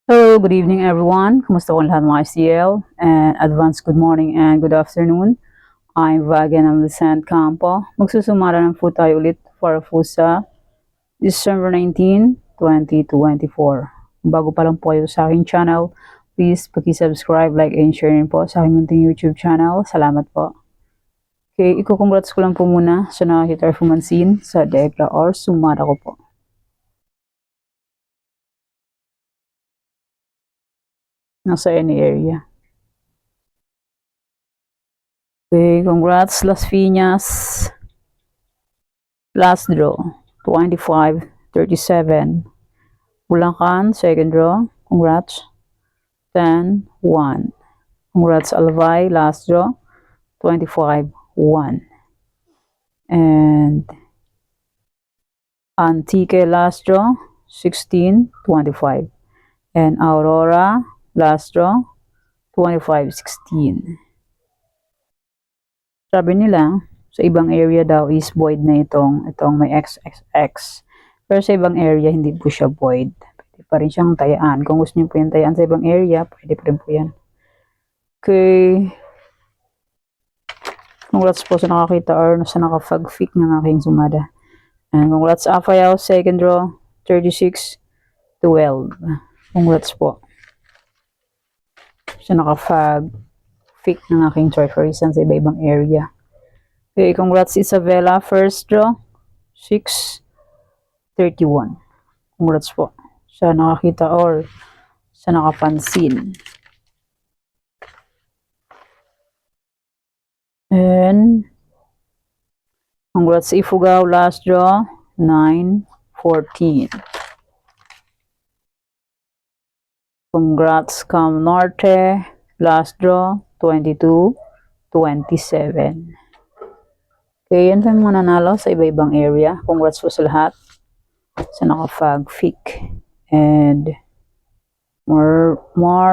Hello, good evening everyone. Kumusta po lahat mga STL? And advance good morning and good afternoon. I'm Vagan ng Lucent Campo. Magsusumara ng po tayo ulit para po sa December 19, 2024. Kung bago pa lang po kayo sa aking channel, please paki-subscribe, like, and share rin po sa aking munting YouTube channel. Salamat po. Okay, iko-congrats ko lang po muna sa nakakita fumansin sa Dekla or Sumara ko po. Nasa any area. Okay, congrats Las Piñas. Last draw, 25-37. Bulacan, second draw. Congrats. 10-1. Congrats Alvay, last draw, 25-1. And Antique, last draw, 16-25. And Aurora, last draw, 25-16. Sabi nila, sa ibang area daw is void na itong may XXX. Pero sa ibang area, hindi po siya void. Pwede pa rin siyang tayaan. Kung gusto niyo po yung tayaan sa ibang area, pwede pa rin po yan. Okay. Congrats po sa nakakita or sa nakafag-fic ng aking sumada. And congrats Afayaw, second draw, 36-12. Congrats po sa nakafag-fic ng aking triferisan sa iba-ibang area. Okay, congrats Isabella, first draw, 6-31. Congrats po sa nakakita or sa nakapansin. And congrats Ifugao, last draw, 9-14. Congrats Cam Norte, last draw, 22-27. Okay, yan po yung mga nanalo sa iba-ibang area. Congrats po sa lahat sa nakafag-fic. And more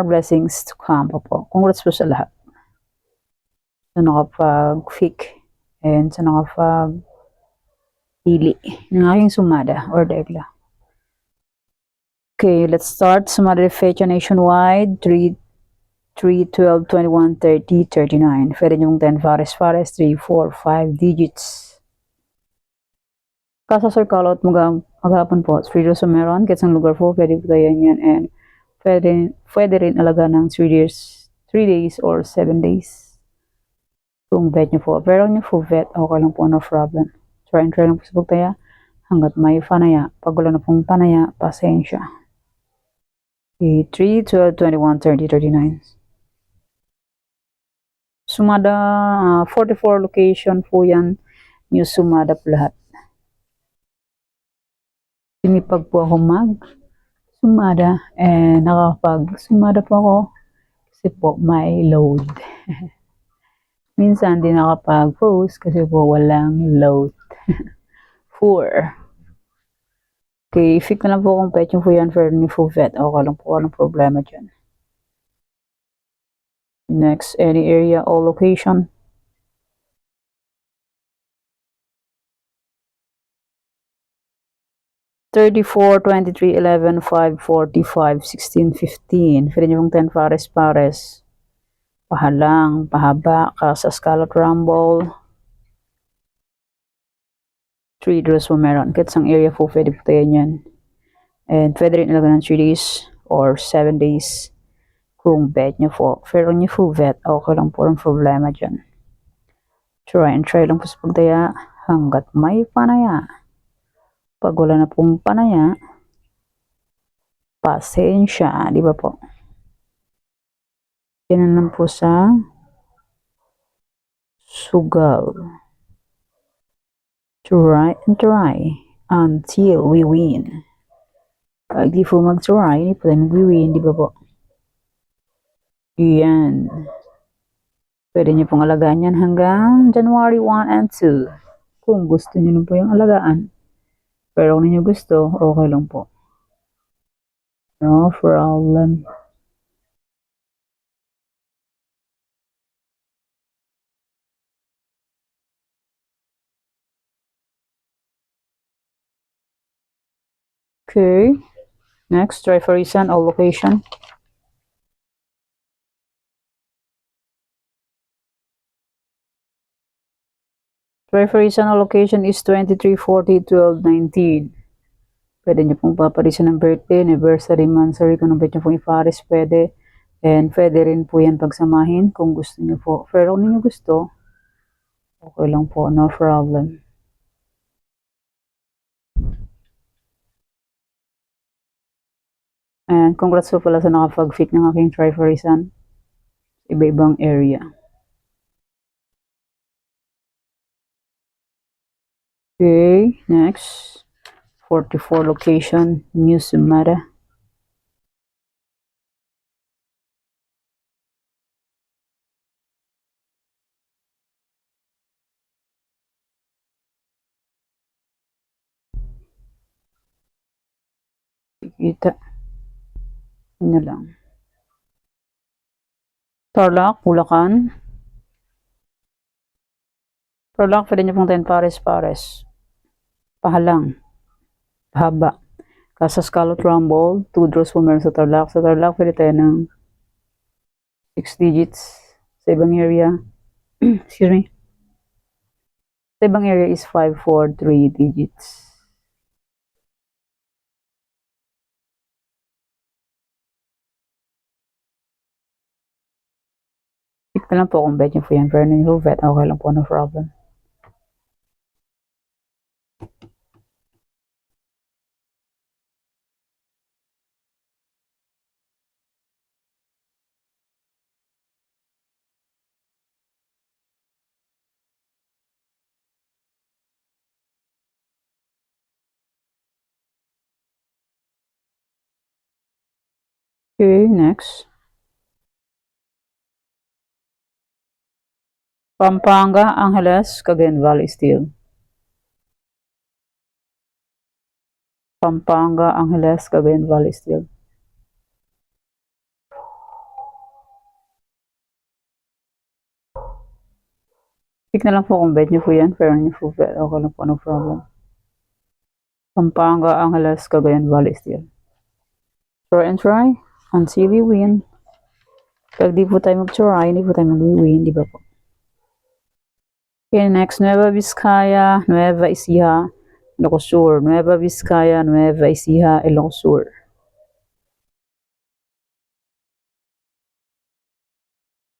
blessings to come po. Congrats po sa lahat sa nakapag-fic and sa nakapag-pili ng aking sumada or degla. Okay, let's start. Sumada de fecha nationwide, 3, 12, 21, 30, 39. Pwede nyo 10 Fares, 3, 4, 5 digits. Kasa circle out maghapon po. 3 days meron. Kahit ang lugar po, pwede po tayo yan. And pwede rin alaga ng 3 days or 7 days. Kung vet nyo po. Pero nyo po vet, okay lang po, no problem. Try lang po sa pagtaya hanggat may panaya. Pag wala na pong panaya, pasensya. Okay, 3, 12, 21, 30, 39. Sumada, 44 location po yan. New sumada po lahat. Pinipag po ako sumada and nakapag-sumada po ako kasi po may load. Minsan di nakapag-post kasi po walang load. 4. Okay, fic na lang po kung pet yung po yan for ni vet. Okay lang po, walang problema dyan. Next, any area or location. 34, 23, 11, 5, 45, 16, 15. Pwede nyo pong 10 pares. Pahalang, pahaba, sa scallop rumble. 3 draws po meron. Kahit sang area po, pwede po tayo yan. And pwede rin ilaga ng 3 days or 7 days. Kung bet nyo po. Pero nyo po vet, okay lang po ang problema dyan. Try lang po sa pagdaya hanggat may panaya. Pag wala na pong panaya, pasensya, di ba po? Yan lang po sa sugal. Try until we win. Pag di po mag-try, hindi po tayo mag-win, di ba po? Yan. Pwede nyo pong alagaan yan hanggang January 1 and 2. Kung gusto nyo lang po yung alagaan. Pero kung ninyo gusto, okay lang po. No problem. Okay. Next, try for reason all location. Try for reason all location is 23, 40, 12, 19. Pwede nyo pong paparisan ng birthday, anniversary, monthsary, kung ano ba nyo pong iparis, pwede. And pwede rin po yan pagsamahin kung gusto nyo po. Pero kung ninyo gusto, okay lang po, no problem. And congrats po pala sa nakapag-fit ng aking try for reason. Iba-ibang area. Okay, next. 44 location, New Sumatra. Kita. Yun na lang. Tarlac, Bulacan. Tarlac, pwede nyo pong 10 pares-pares. Pahalang. Haba. Casas Calot Rumble, 2 draws po meron sa Tarlac. Sa Tarlac, pwede tayo ng 6 digits sa ibang area. Excuse me. Sa ibang area is 5, 4, 3 digits. Pick na lang po kung bet nyo po yan. Pero nyo bet, okay lang po, no problem. Okay, next. Pampanga, Angeles, Cagayan Valley Steel. Pampanga, Angeles, Cagayan Valley Steel. Pick na lang po kung bet nyo po yan. Pero nyo po bet, okay lang po, no problem. Pampanga, Angeles, Cagayan Valley Steel. Try and try until we win. Pag di po tayo mag-try, hindi po tayo mag-win, di ba po? Okay, next, Nueva Vizcaya, Nueva Ecija, Ilocos Sur. Nueva Vizcaya, Nueva Ecija, Ilocos Sur.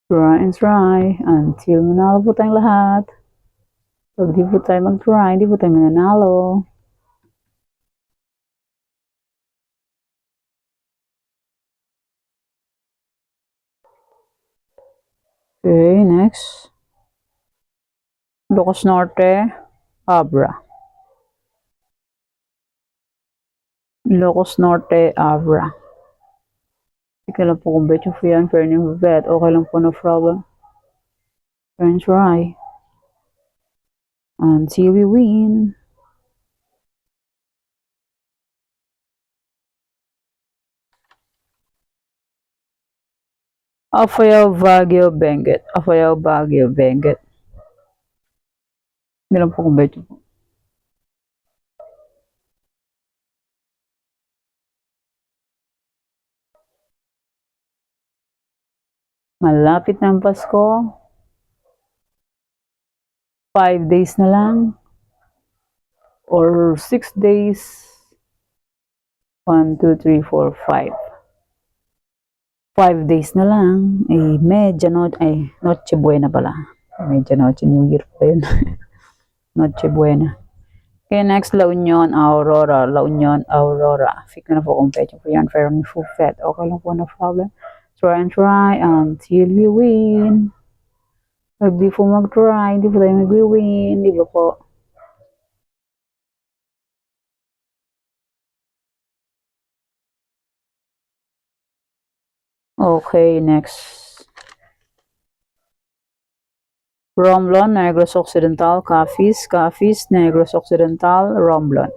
Try and try until manalo po tayong lahat. Pag di po tayo mag-try, hindi po tayo mananalo. Okay, next. Ilocos Norte, Abra. Ilocos Norte, Abra. Ika lang po kung bet nyo po yan. Pero nyo bet, okay lang po, no problem. Try and try until we win. Apayao, Baguio, Benguet. Apayao, Baguio, Benguet. Hindi lang po kung bet nyo po. Malapit na ang Pasko. 5 days na lang. Or 6 days. 1, 2, 3, 4, 5. 5 days na lang. Noche Buena pala. Noche, New Year pa yun. Noche Buena. Okay, next, La Union, Aurora. La Union, Aurora. Fix na po kung pwede po yan. Pero ni full fat. Okay lang po, no problem. Try and try until we win. Pag di po mag-try, hindi po tayo mag-win. Di ba po? Okay, next. Romblon, Negros Occidental, Capiz, Negros Occidental, Romblon.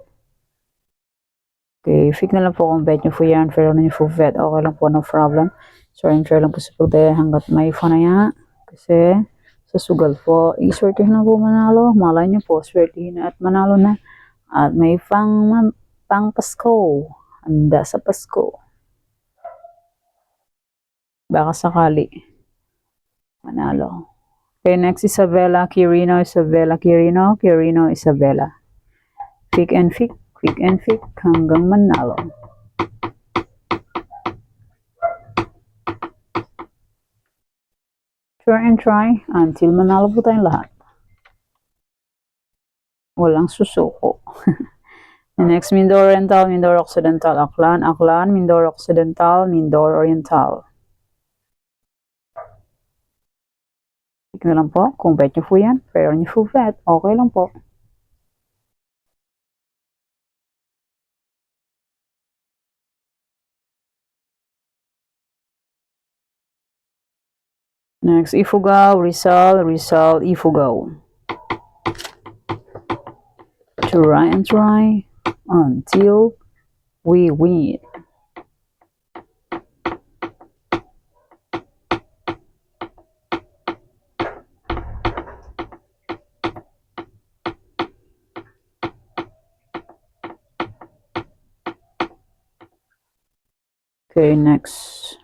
Okay, fix na lang po kung bet nyo po yan. Pero na nyo po bet, okay lang po, no problem. So, try lang po sa pagdaya hanggat may fanaya. Kasi, sa sugal po, iswertihin na po manalo. Malay nyo po, swertihin na at manalo na. At may pang Pasko. Handa sa Pasko. Baka sakali. Manalo. Okay, next Isabella Quirino, Isabella Quirino, Quirino Isabella. Pick and pick, quick and pick, hanggang manalo. Try and try until manalo po tayong lahat. Walang susuko. Next, Mindoro Oriental, Mindoro Occidental, Aklan, Aklan, Mindoro Occidental, Mindoro Oriental. Pick na lang po kung bet nyo po yan. Pero nyo po bet, okay lang po. Next, Ifugao, Rizal, Rizal, Ifugao. Try and try until we win. Okay, next.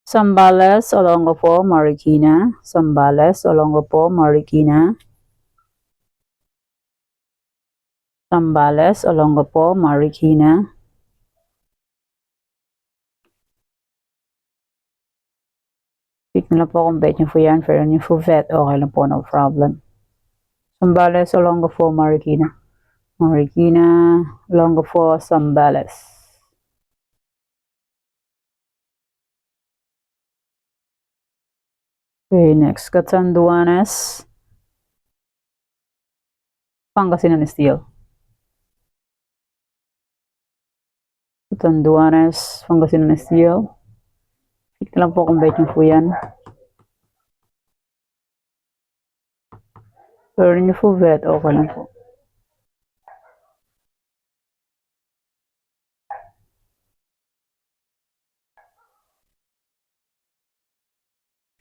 Sambales, Olongapo, Marikina. Sambales, Olongapo, Marikina. Sambales, Olongapo, Marikina. Pick nila po kung bet nyo po yan. Pero nyo po bet, okay lang po, no problem. Sambales, Olongapo, Marikina. Marikina, Olongapo, Sambales. Okay, next. Catanduanes. Pangasinan Steel. Catanduanes, Pangasinan Steel. Pick na lang po kung bet nyo po yan. Pero nyo po bet, okay lang po.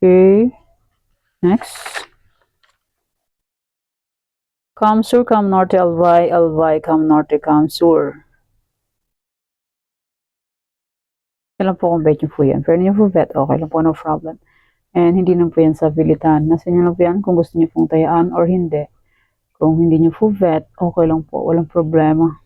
Okay, next. Kamsur, Kam Norte, Albay, Albay, Kam Norte, Kamsur. Yan lang po kung bet nyo po yan. Pero nyo po bet, okay lang po, no problem. And hindi lang po yan sa pilitan. Nasa inyo lang po yan kung gusto nyo pong tayaan or hindi. Kung hindi nyo po bet, okay lang po, walang problema.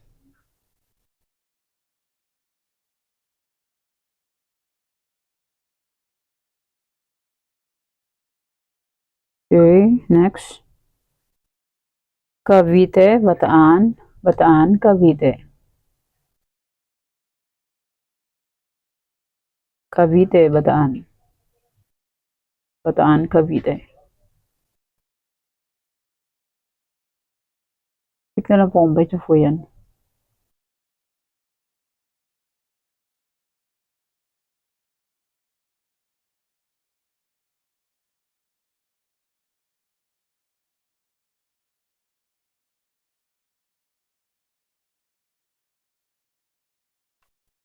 Okay, next. Cavite, Bataan, Bataan, Cavite. Cavite, Bataan. Bataan, Cavite. Pick na lang po kung bet nyo po yan.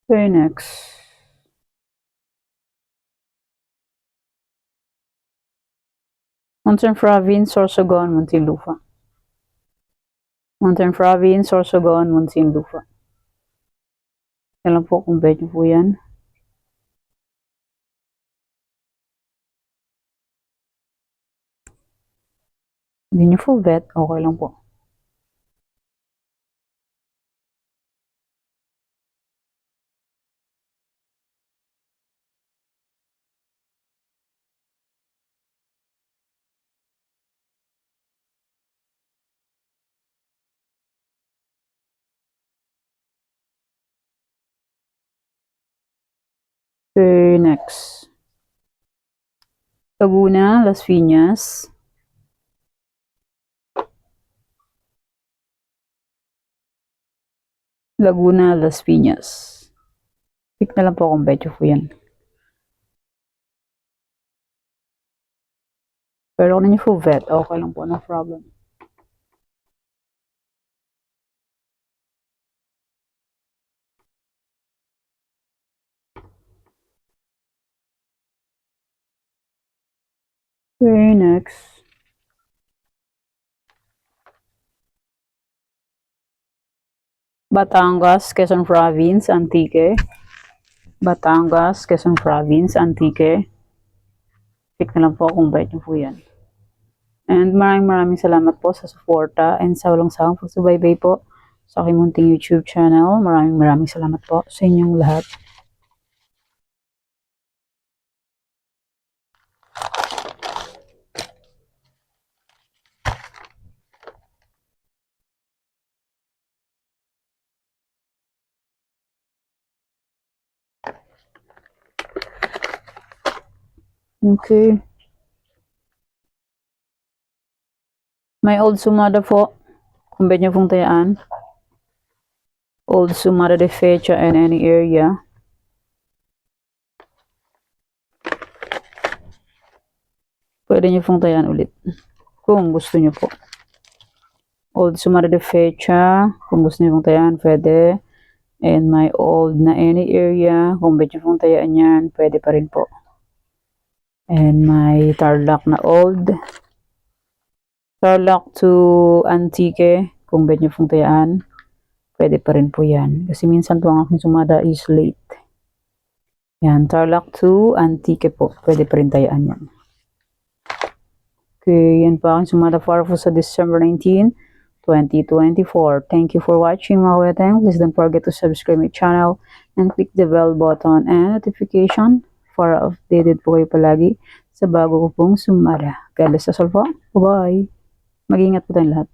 Okay, next. Mountain Province, Sorsogon, Muntinlupa. Mountain Province, Sorsogon, Muntinlupa. Yan lang po kung bet nyo po yan. Hindi nyo full bet, okay lang po. Okay, next. Laguna, Las Piñas. Laguna, Las Piñas. Pick na lang po kung bet nyo po yan. Pero kung nyo full bet, okay lang po, no problem. Okay, next. Batangas, Quezon Province, Antique. Batangas, Quezon Province, Antique. Pick na lang po kung bait niyo po yan. And maraming salamat po sa suporta and sa walang sawang pagsubaybay po sa aking munting YouTube channel. Maraming salamat po sa inyong lahat. Okay. May old sumada po. Kung bet niyo pong tayaan. Old sumada de fecha in any area. Pwede niyo pong tayaan ulit. Kung gusto niyo po. Old sumada de fecha. Kung gusto niyo pong tayaan, pwede. And my old na any area. Kung bet niyo pong tayaan yan, pwede pa rin po. And my Tarlac na old. Tarlac to Antique. Kung bet niyo pong tayaan, pwede pa rin po yan. Kasi minsan po ang aking sumada is late. Yan, Tarlac to Antique po. Pwede pa rin tayaan yan. Okay, yan po aking sumada para po sa December 19, 2024. Thank you for watching mga weteng. Please don't forget to subscribe my channel and click the bell button and notification para updated po kayo palagi sa bago ko pong sumada. God bless us all po. Bye-bye. Mag-ingat po tayong lahat.